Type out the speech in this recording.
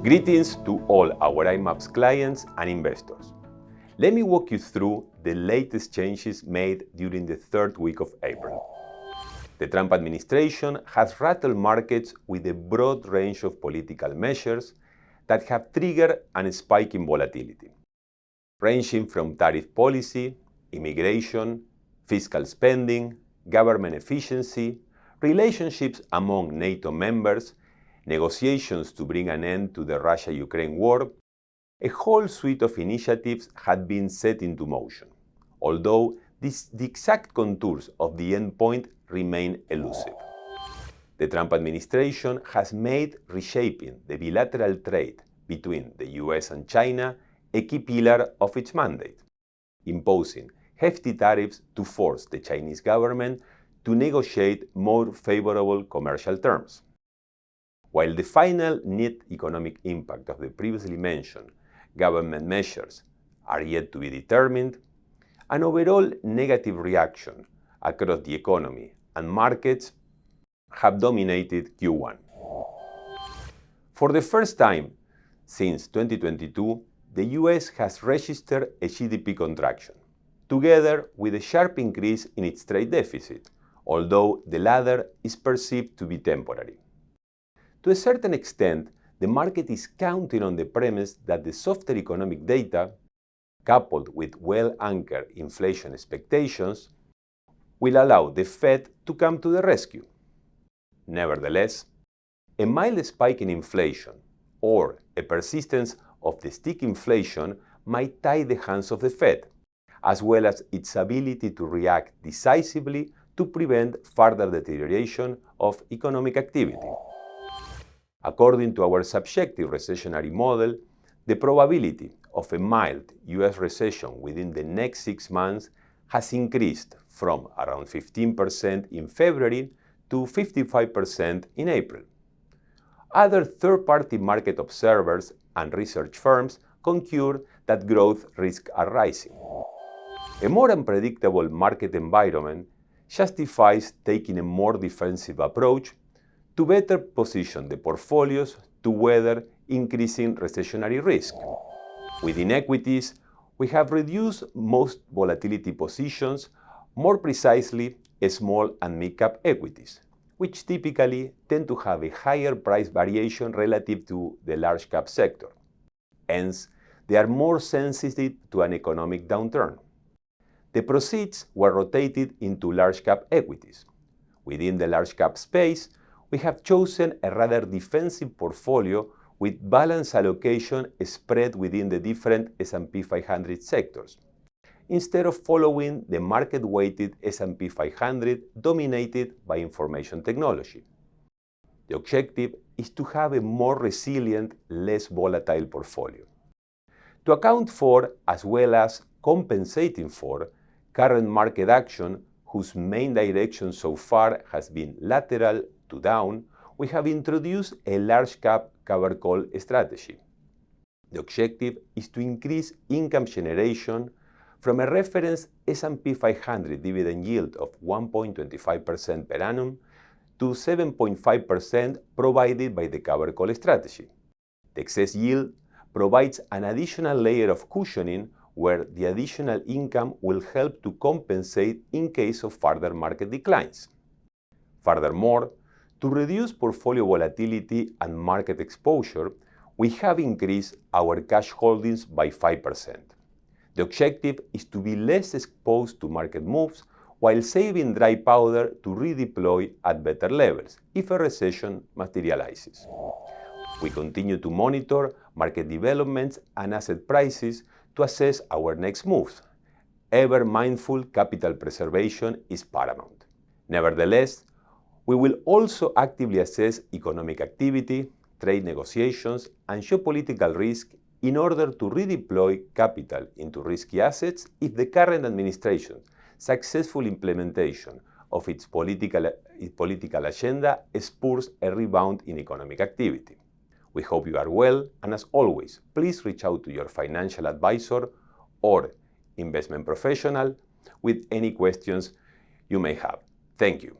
Greetings to all our IMAPS clients and investors. Let me walk you through the latest changes made during the third week of April. The Trump administration has rattled markets with a broad range of political measures that have triggered a spike in volatility, ranging from tariff policy, immigration, fiscal spending, government efficiency, relationships among NATO members, negotiations to bring an end to the Russia-Ukraine war. A whole suite of initiatives had been set into motion, although the exact contours of the endpoint remain elusive. The Trump administration has made reshaping the bilateral trade between the US and China a key pillar of its mandate, imposing hefty tariffs to force the Chinese government to negotiate more favorable commercial terms. While the final net economic impact of the previously mentioned government measures are yet to be determined, an overall negative reaction across the economy and markets have dominated Q1. For the first time since 2022, the US has registered a GDP contraction, together with a sharp increase in its trade deficit, although the latter is perceived to be temporary. To a certain extent, the market is counting on the premise that the softer economic data, coupled with well-anchored inflation expectations, will allow the Fed to come to the rescue. Nevertheless, a mild spike in inflation or a persistence of the sticky inflation might tie the hands of the Fed, as well as its ability to react decisively to prevent further deterioration of economic activity. According to our subjective recessionary model, the probability of a mild US recession within the next 6 months has increased from around 15% in February to 55% in April. Other third-party market observers and research firms concur that growth risks are rising. A more unpredictable market environment justifies taking a more defensive approach to better position the portfolios to weather increasing recessionary risk. Within equities, we have reduced most volatility positions, more precisely small and mid-cap equities, which typically tend to have a higher price variation relative to the large cap sector. Hence, they are more sensitive to an economic downturn. The proceeds were rotated into large cap equities. Within the large cap space, we have chosen a rather defensive portfolio with balanced allocation spread within the different S&P 500 sectors, instead of following the market-weighted S&P 500 dominated by information technology. The objective is to have a more resilient, less volatile portfolio. To account for, as well as compensating for, current market action whose main direction so far has been lateral to down, we have introduced a large cap covered call strategy. The objective is to increase income generation from a reference S&P 500 dividend yield of 1.25% per annum to 7.5% provided by the covered call strategy. The excess yield provides an additional layer of cushioning where the additional income will help to compensate in case of further market declines. Furthermore, to reduce portfolio volatility and market exposure, we have increased our cash holdings by 5%. The objective is to be less exposed to market moves while saving dry powder to redeploy at better levels if a recession materializes. We continue to monitor market developments and asset prices to assess our next moves. Ever mindful capital preservation is paramount. Nevertheless, we will also actively assess economic activity, trade negotiations, and geopolitical risk in order to redeploy capital into risky assets if the current administration's successful implementation of its political agenda spurs a rebound in economic activity. We hope you are well, and as always, please reach out to your financial advisor or investment professional with any questions you may have. Thank you.